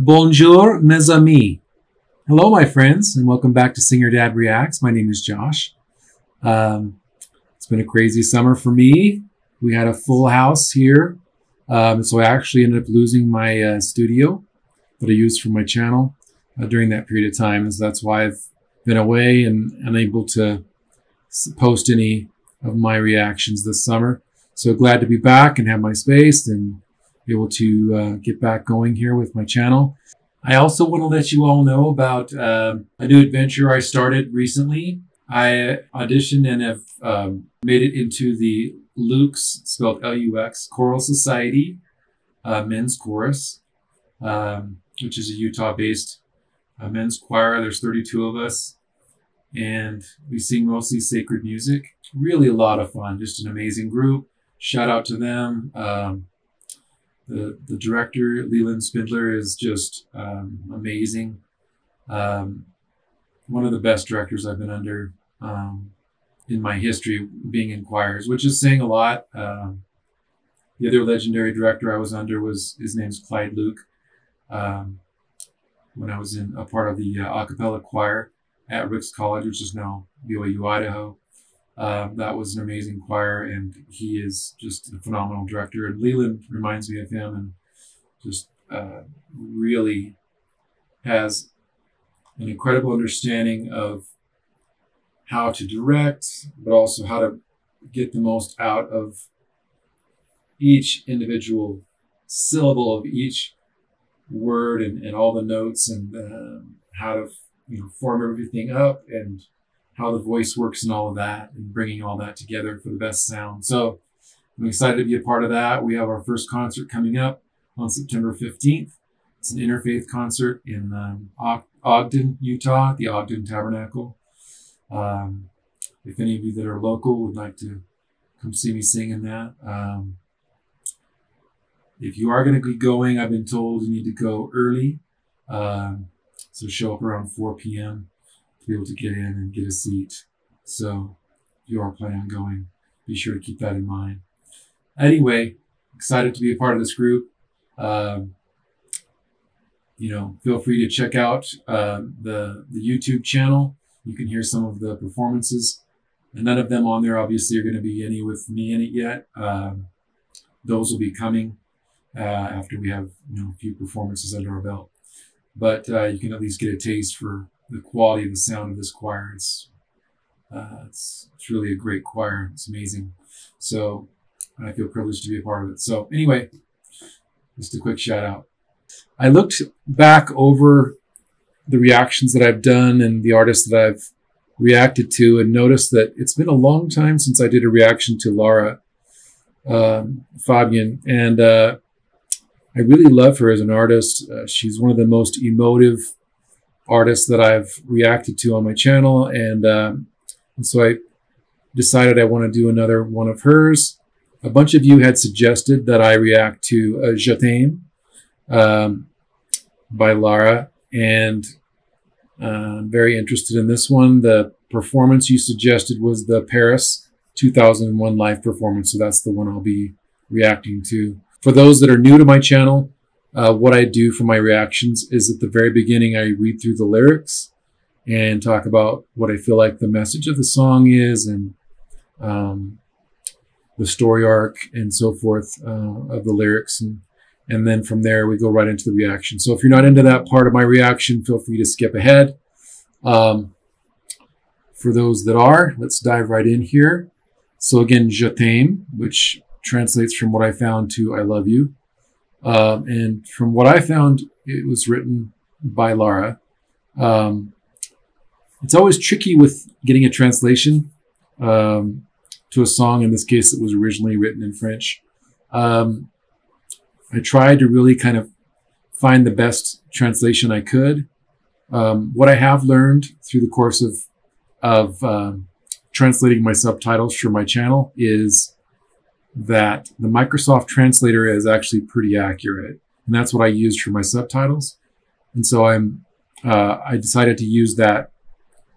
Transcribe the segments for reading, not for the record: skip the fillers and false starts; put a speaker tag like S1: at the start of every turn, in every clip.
S1: Bonjour, mes amis. Hello, my friends, and welcome back to Singer Dad Reacts. My name is Josh. It's been a crazy summer for me. We had a full house here, so I actually ended up losing my studio that I used for my channel during that period of time, and so that's why I've been away and unable to post any of my reactions this summer. So glad to be back and have my space and be able to get back going here with my channel. I also want to let you all know about a new adventure I started recently. I auditioned and have made it into the Lux, spelled L-U-X, Choral Society men's chorus, which is a Utah-based men's choir. There's 32 of us, and we sing mostly sacred music. Really a lot of fun, just an amazing group. Shout out to them. The director, Leland Spindler, is just amazing. One of the best directors I've been under in my history being in choirs, which is saying a lot. The other legendary director I was under his name's Clyde Luke. When I was in a part of the a cappella choir at Ricks College, which is now BYU, Idaho. That was an amazing choir, and he is just a phenomenal director. And Leland reminds me of him, and just really has an incredible understanding of how to direct, but also how to get the most out of each individual syllable of each word and all the notes, and how to form everything up, and how the voice works and all of that, and bringing all that together for the best sound. So I'm excited to be a part of that. We have our first concert coming up on September 15th. It's an interfaith concert in Ogden, Utah, the Ogden Tabernacle. If any of you that are local would like to come see me sing in that. If you are going to be going, I've been told you need to go early. So show up around 4 p.m. to be able to get in and get a seat. So if you are planning on going, be sure to keep that in mind. Anyway, excited to be a part of this group. Feel free to check out the YouTube channel. You can hear some of the performances. And none of them on there, obviously, are going to be any with me in it yet. Those will be coming after we have a few performances under our belt. But you can at least get a taste for the quality of the sound of this choir. It's really a great choir. It's amazing. So I feel privileged to be a part of it. So anyway, just a quick shout out. I looked back over the reactions that I've done and the artists that I've reacted to, and noticed that it's been a long time since I did a reaction to Lara Fabian. And I really love her as an artist. She's one of the most emotive artists that I've reacted to on my channel. And so I decided I want to do another one of hers. A bunch of you had suggested that I react to Je t'aime by Lara, and I'm very interested in this one. The performance you suggested was the Paris 2001 live performance, so that's the one I'll be reacting to. For those that are new to my channel, what I do for my reactions is at the very beginning, I read through the lyrics and talk about what I feel like the message of the song is, and the story arc and so forth of the lyrics. And then from there, we go right into the reaction. So if you're not into that part of my reaction, feel free to skip ahead. For those that are, let's dive right in here. So again, Je t'aime, which translates from what I found to I love you. And from what I found, it was written by Lara. It's always tricky with getting a translation to a song. In this case, it was originally written in French. I tried to really kind of find the best translation I could. What I have learned through the course of translating my subtitles for my channel is that the Microsoft Translator is actually pretty accurate, and that's what I used for my subtitles. And so I decided to use that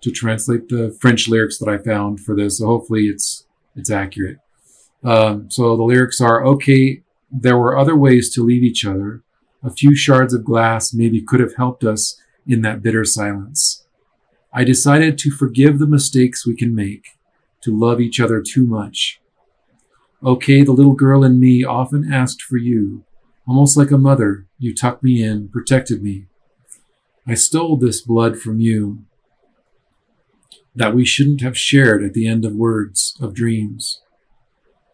S1: to translate the French lyrics that I found for this. So hopefully it's accurate. So the lyrics are, okay, there were other ways to leave each other, A few shards of glass maybe could have helped us in that bitter silence. I decided to forgive the mistakes we can make, to love each other too much. Okay, the little girl in me often asked for you. Almost like a mother, you tucked me in, protected me. I stole this blood from you that we shouldn't have shared at the end of words, of dreams.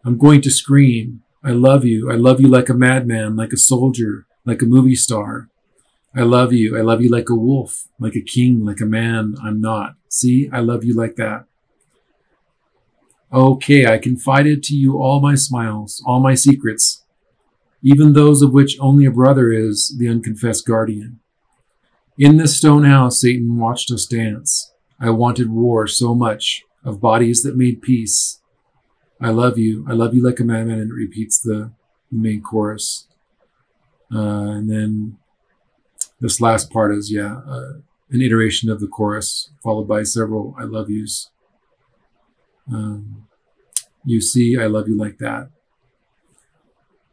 S1: I'm going to scream. I love you. I love you like a madman, like a soldier, like a movie star. I love you. I love you like a wolf, like a king, like a man I'm not. See, I love you like that. Okay, I confided to you all my smiles, all my secrets, even those of which only a brother is the unconfessed guardian. In this stone house, Satan watched us dance. I wanted war so much, of bodies that made peace. I love you like a madman, and it repeats the main chorus. And then this last part is, an iteration of the chorus, followed by several I love yous. You see, I love you like that.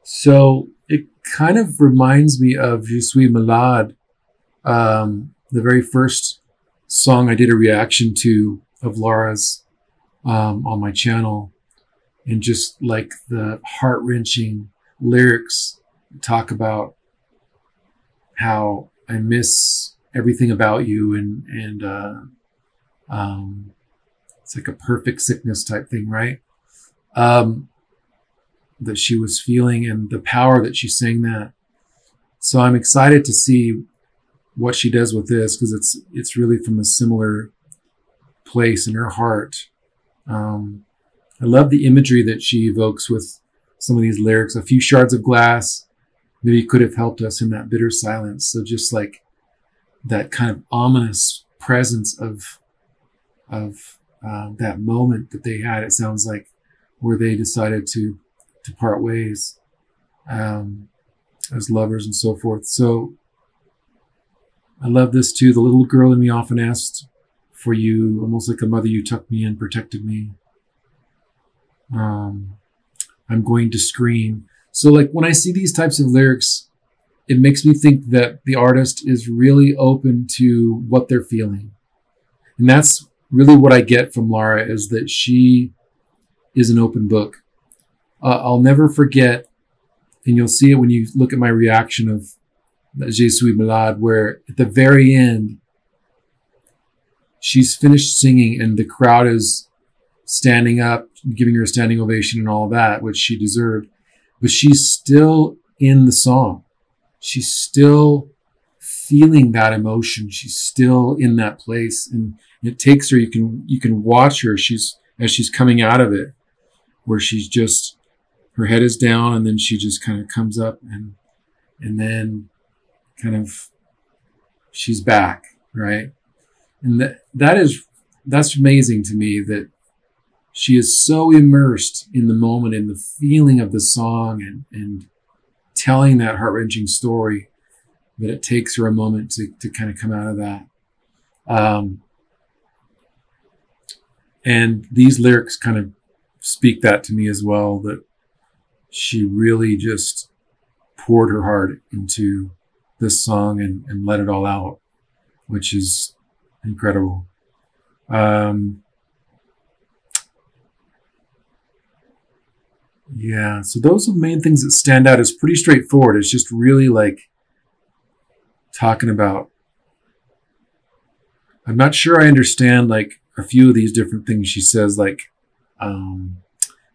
S1: So it kind of reminds me of Je suis malade, the very first song I did a reaction to of Laura's on my channel, and just like the heart-wrenching lyrics talk about how I miss everything about you, and it's like a perfect sickness type thing, right? That she was feeling, and the power that she sang that. So I'm excited to see what she does with this, because it's really from a similar place in her heart. I love the imagery that she evokes with some of these lyrics. A few shards of glass maybe could have helped us in that bitter silence. So just like that kind of ominous presence of that moment that they had, it sounds like, where they decided to part ways as lovers and so forth. So I love this too. The little girl in me often asked for you, almost like a mother, you tucked me in, protected me. I'm going to scream. So like when I see these types of lyrics, it makes me think that the artist is really open to what they're feeling. And that's really what I get from Laura, is that she is an open book. I'll never forget, and you'll see it when you look at my reaction of Je suis malade, where at the very end, she's finished singing and the crowd is standing up, giving her a standing ovation and all that, which she deserved. But she's still in the song. She's still feeling that emotion. She's still in that place. And it takes her, you can watch her as she's coming out of it, where she's just, her head is down, and then she just kind of comes up, and then kind of she's back, right? And that's amazing to me, that she is so immersed in the moment, in the feeling of the song, and telling that heart-wrenching story, that it takes her a moment to kind of come out of that. And these lyrics kind of speak that to me as well, that she really just poured her heart into this song and let it all out, which is incredible. Yeah, so those are the main things that stand out. It's pretty straightforward. It's just really like talking about, I'm not sure I understand like a few of these different things she says, like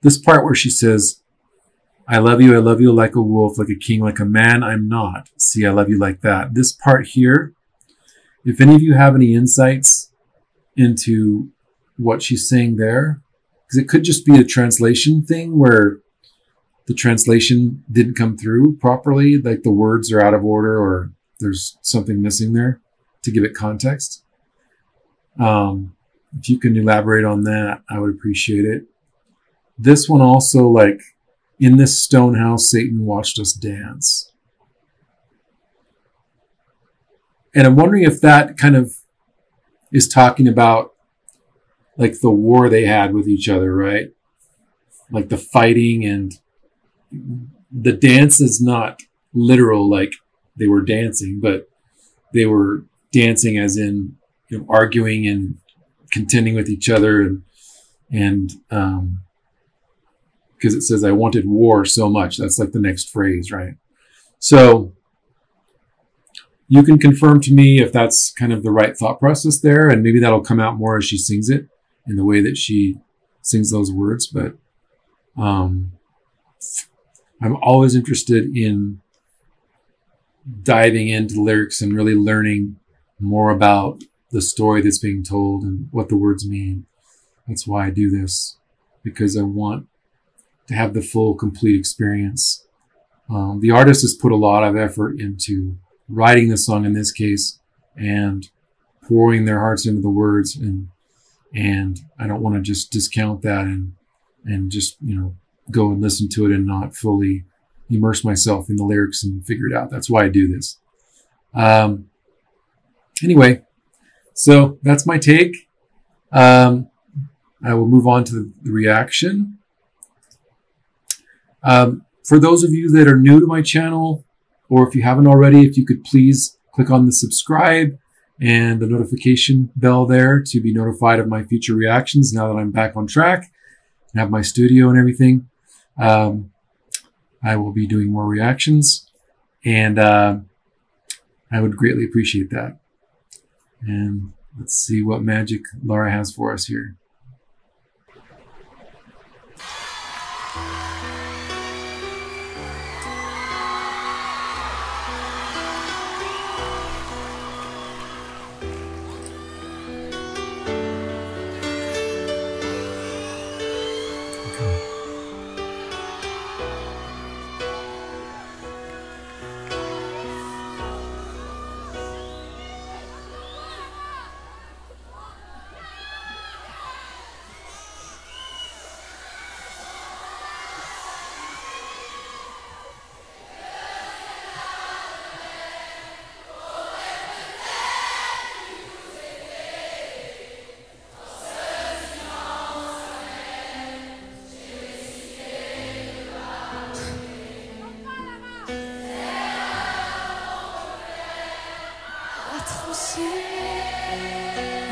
S1: this part where she says, I love you like a wolf, like a king, like a man I'm not. See, I love you like that. This part here, if any of you have any insights into what she's saying there, because it could just be a translation thing where the translation didn't come through properly, like the words are out of order, or there's something missing there to give it context. If you can elaborate on that, I would appreciate it. This one also, like, in this stone house, Satan watched us dance. And I'm wondering if that kind of is talking about like the war they had with each other, right? Like the fighting, and the dance is not literal, like they were dancing, but they were dancing as in, you know, arguing and contending with each other, and because it says I wanted war so much. That's like the next phrase, right? So you can confirm to me if that's kind of the right thought process there, and maybe that'll come out more as she sings it in the way that she sings those words. But I'm always interested in diving into the lyrics and really learning more about the story that's being told and what the words mean. That's why I do this, because I want to have the full, complete experience. The artist has put a lot of effort into writing the song in this case and pouring their hearts into the words, and I don't want to just discount that and just, you know, go and listen to it and not fully immerse myself in the lyrics and figure it out. That's why I do this. Anyway, so that's my take. I will move on to the reaction. For those of you that are new to my channel, or if you haven't already, if you could please click on the subscribe and the notification bell there to be notified of my future reactions now that I'm back on track and have my studio and everything. I will be doing more reactions, and I would greatly appreciate that. And let's see what magic Laura has for us here.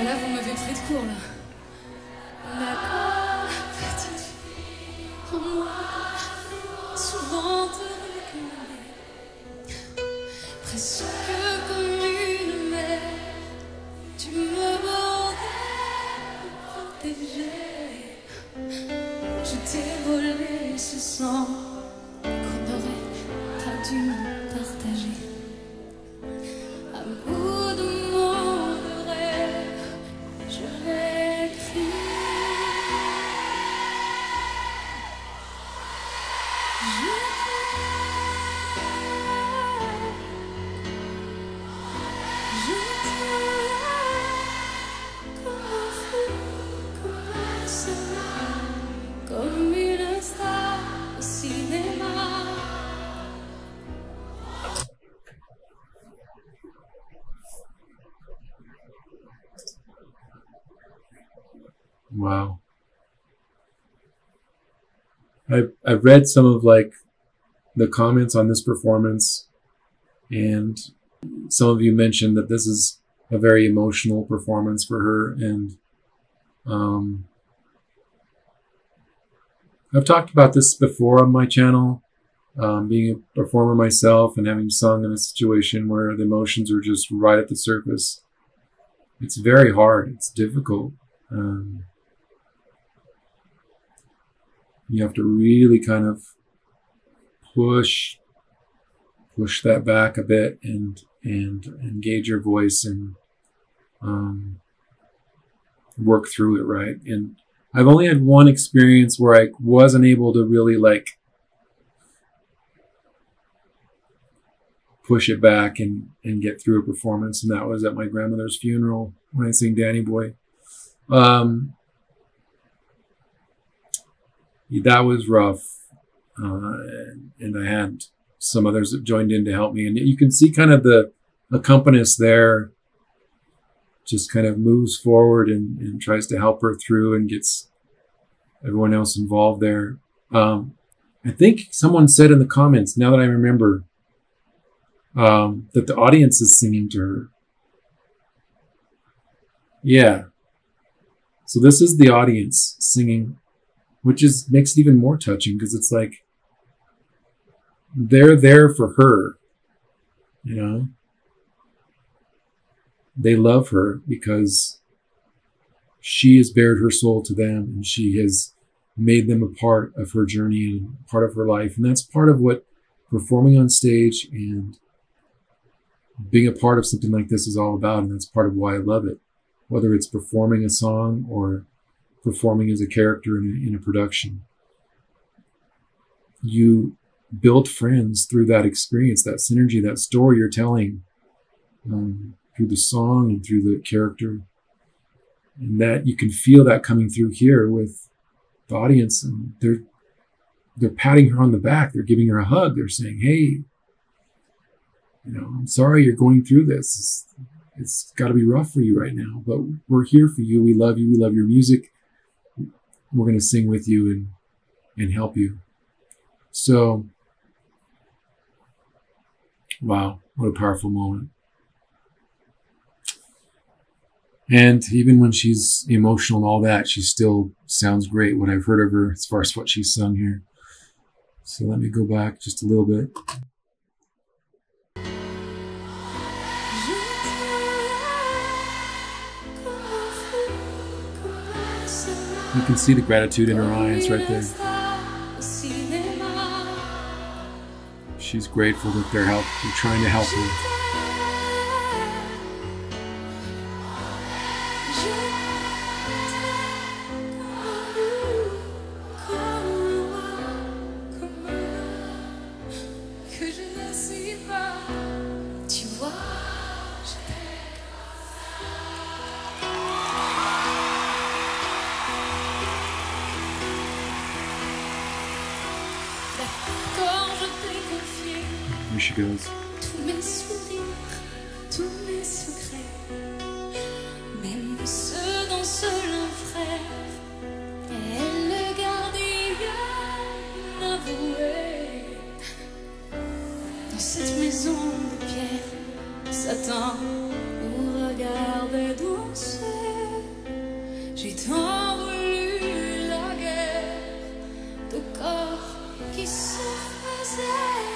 S2: Là, vous m'avez pris de court, là. La petite fille en moi, souvent te réclamait, presque comme une mère. Tu me bordais pour protéger. Je t'ai volé ce sang qu'on n'aurait pas dû partager. À bout de mots de rêve, je vais crier. Je t'aime comme un fou, comme un soleil, comme une star au cinéma.
S1: Wow. I've read some of like the comments on this performance, and some of you mentioned that this is a very emotional performance for her, and I've talked about this before on my channel, being a performer myself and having sung in a situation where the emotions are just right at the surface. It's very hard. It's difficult. You have to really kind of push that back a bit and engage your voice and work through it, right? And I've only had one experience where I wasn't able to really like push it back and get through a performance, and that was at my grandmother's funeral when I sang Danny Boy. That was rough, and I had some others that joined in to help me, and you can see kind of the accompanist there just kind of moves forward and tries to help her through and gets everyone else involved there. I think someone said in the comments, now that I remember, that the audience is singing to her. Yeah. So this is the audience singing, which makes it even more touching, because it's like they're there for her, you know. They love her because she has bared her soul to them, and she has made them a part of her journey and part of her life. And that's part of what performing on stage and being a part of something like this is all about. And that's part of why I love it, whether it's performing a song or performing as a character in a production. You build friends through that experience, that synergy, that story you're telling, through the song and through the character. And that you can feel that coming through here with the audience. And they're patting her on the back. They're giving her a hug. They're saying, hey, I'm sorry you're going through this. It's got to be rough for you right now, but we're here for you. We love you. We love your music. We're going to sing with you and help you. So, wow, what a powerful moment. And even when she's emotional and all that, she still sounds great, what I've heard of her as far as what she's sung here. So let me go back just a little bit. You can see the gratitude in her eyes right there. She's grateful that they're trying to help her. Here she goes.
S2: Tous mes sourires, tous mes secrets, même ceux dont seul un frère est le gardien avoué. Dans cette maison de pierre, Satan nous regardait danser. J'ai tant voulu la guerre de corps qui se faisaient.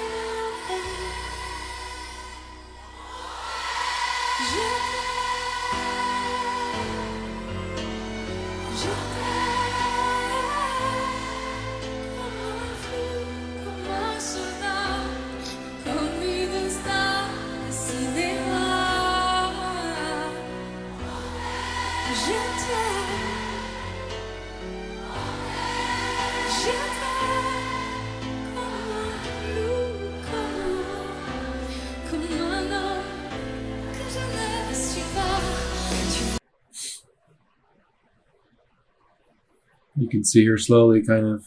S1: You can see her slowly kind of,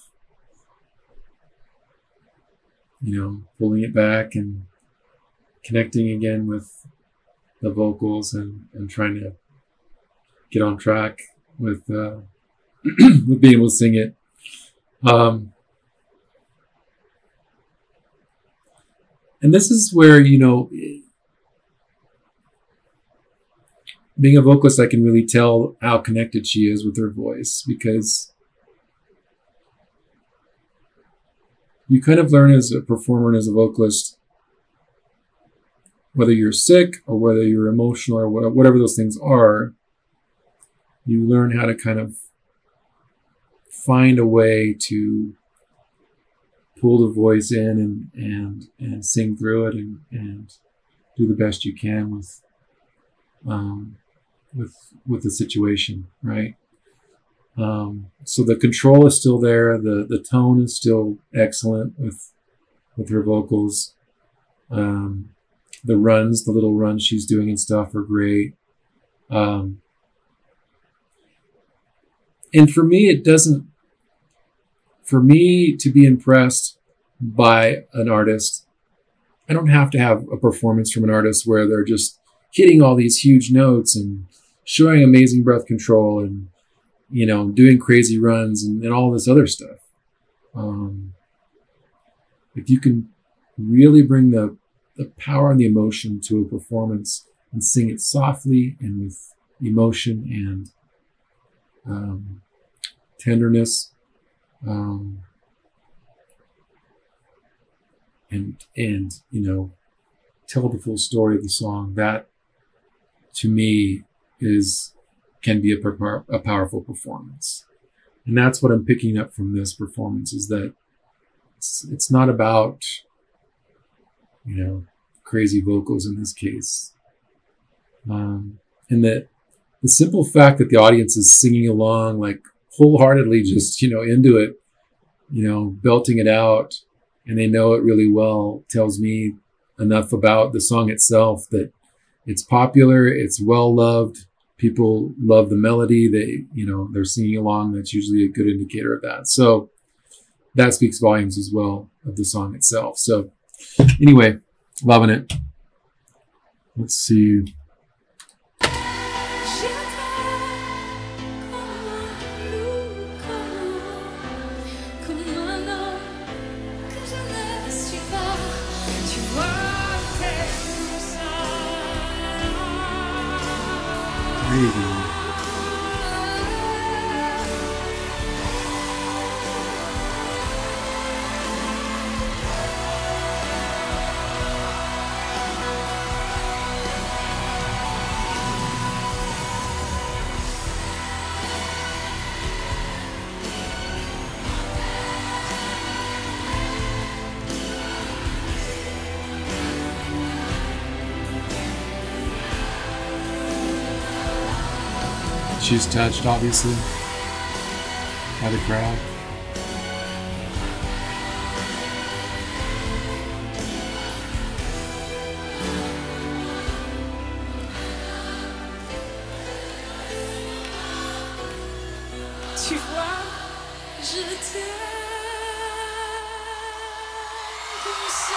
S1: pulling it back and connecting again with the vocals and trying to get on track with with being able to sing it. And this is where, being a vocalist, I can really tell how connected she is with her voice, because you kind of learn as a performer and as a vocalist, whether you're sick or whether you're emotional or whatever those things are, you learn how to kind of find a way to pull the voice in and sing through it and do the best you can with the situation, right? So the control is still there. The tone is still excellent with her vocals. The little runs she's doing and stuff are great. And for me to be impressed by an artist, I don't have to have a performance from an artist where they're just hitting all these huge notes and showing amazing breath control and, doing crazy runs and all this other stuff. If you can really bring the the power and the emotion to a performance and sing it softly and with emotion and tenderness, and you know, tell the full story of the song. That to me can be a powerful performance. And that's what I'm picking up from this performance, is that it's not about, you know, crazy vocals in this case. And that the simple fact that the audience is singing along, like wholeheartedly, just, you know, into it, you know, belting it out, and they know it really well, tells me enough about the song itself, that it's popular, it's well loved, people love the melody, they're singing along. That's usually a good indicator of that. So that speaks volumes as well of the song itself. So anyway, loving it. Let's see. Crazy. She's touched, obviously, by the crowd.
S2: Tu vois, je t'aime comme ça.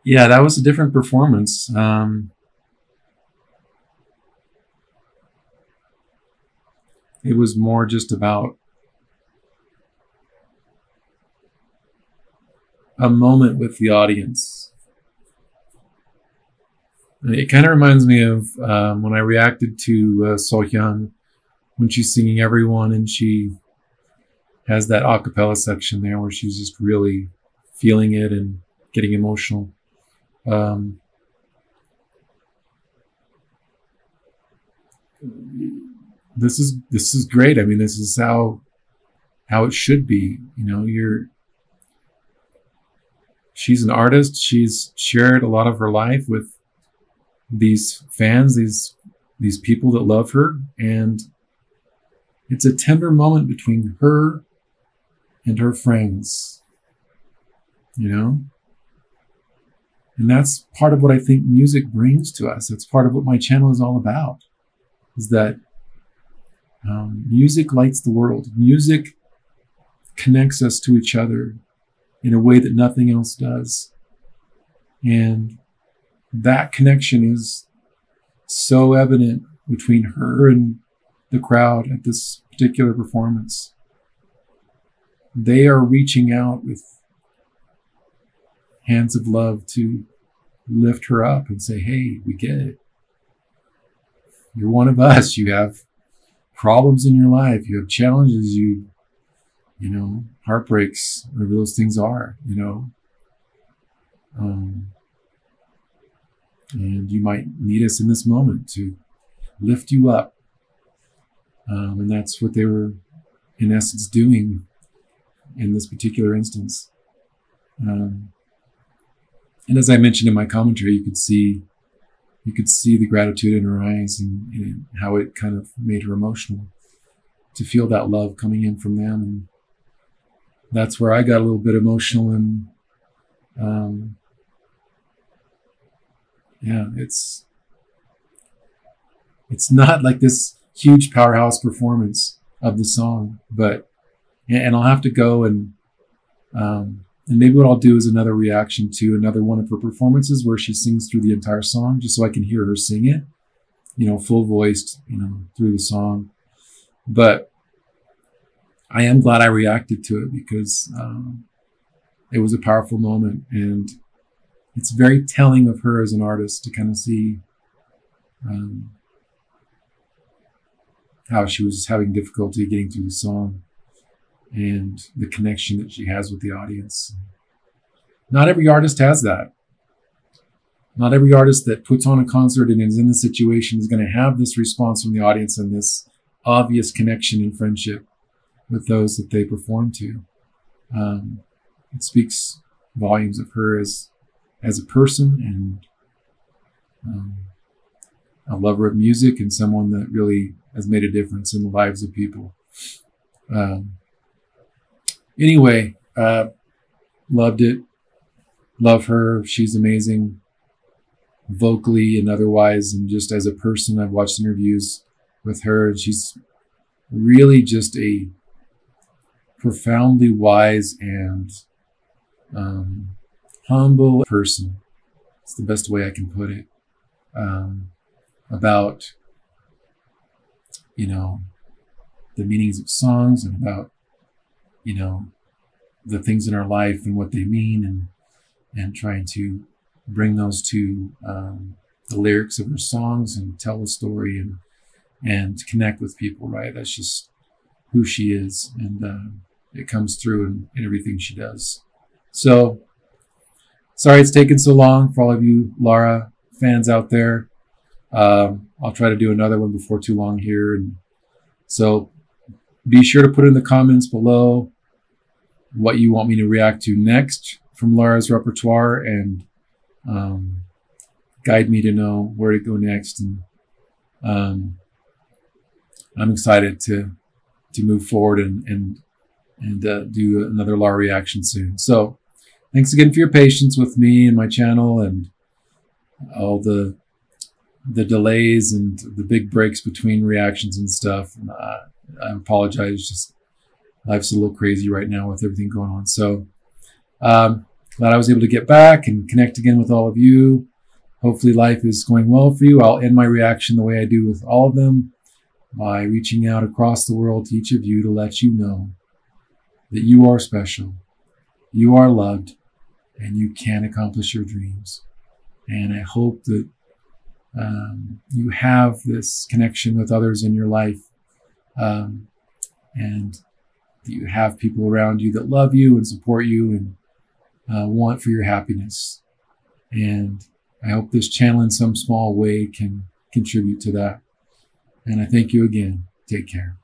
S1: Yeah, that was a different performance. It was more just about a moment with the audience. And it kind of reminds me of when I reacted to Sohyun, when she's singing Everyone, and she has that a cappella section there where she's just really feeling it and getting emotional. This is great. I mean, this is how it should be. You know, she's an artist. She's shared a lot of her life with these fans, these people that love her, and it's a tender moment between her and her friends. You know? And that's part of what I think music brings to us. That's part of what my channel is all about, is that music lights the world. Music connects us to each other in a way that nothing else does. And that connection is so evident between her and the crowd at this particular performance. They are reaching out with hands of love to lift her up and say, hey, we get it. You're one of us. You have problems in your life. You have challenges. You know, heartbreaks, whatever those things are, you know. And you might need us in this moment to lift you up. And that's what they were, in essence, doing in this particular instance. And as I mentioned in my commentary, you could see the gratitude in her eyes and how it kind of made her emotional to feel that love coming in from them. And that's where I got a little bit emotional. And yeah, it's not like this huge powerhouse performance of the song, and I'll have to go and maybe what I'll do is another reaction to another one of her performances where she sings through the entire song, just so I can hear her sing it, you know, full voiced, you know, through the song. But I am glad I reacted to it because it was a powerful moment, and it's very telling of her as an artist to kind of see how she was having difficulty getting through the song and the connection that she has with the audience. Not every artist has that. Not every artist that puts on a concert and is in the situation is going to have this response from the audience and this obvious connection and friendship with those that they perform to. It speaks volumes of her as a person and a lover of music and someone that really has made a difference in the lives of people. Anyway, loved it. Love her. She's amazing vocally and otherwise. And just as a person, I've watched interviews with her, and she's really just a profoundly wise and humble person. It's the best way I can put it. About, you know, the meanings of songs and about, you know, the things in our life and what they mean, and trying to bring those to the lyrics of her songs and tell a story and connect with people, right? That's just who she is, and it comes through in everything she does. So, sorry it's taken so long for all of you Lara fans out there. I'll try to do another one before too long here. And so be sure to put in the comments below what you want me to react to next from Lara's repertoire, and guide me to know where to go next. And I'm excited to move forward and do another Lara reaction soon. So thanks again for your patience with me and my channel and all the delays and the big breaks between reactions and stuff. And, I apologize. Just life's a little crazy right now with everything going on. So glad I was able to get back and connect again with all of you. Hopefully life is going well for you. I'll end my reaction the way I do with all of them, by reaching out across the world to each of you to let you know that you are special, you are loved, and you can accomplish your dreams. And I hope that you have this connection with others in your life, and that you have people around you that love you and support you and want for your happiness. And I hope this channel in some small way can contribute to that. And I thank you again. Take care.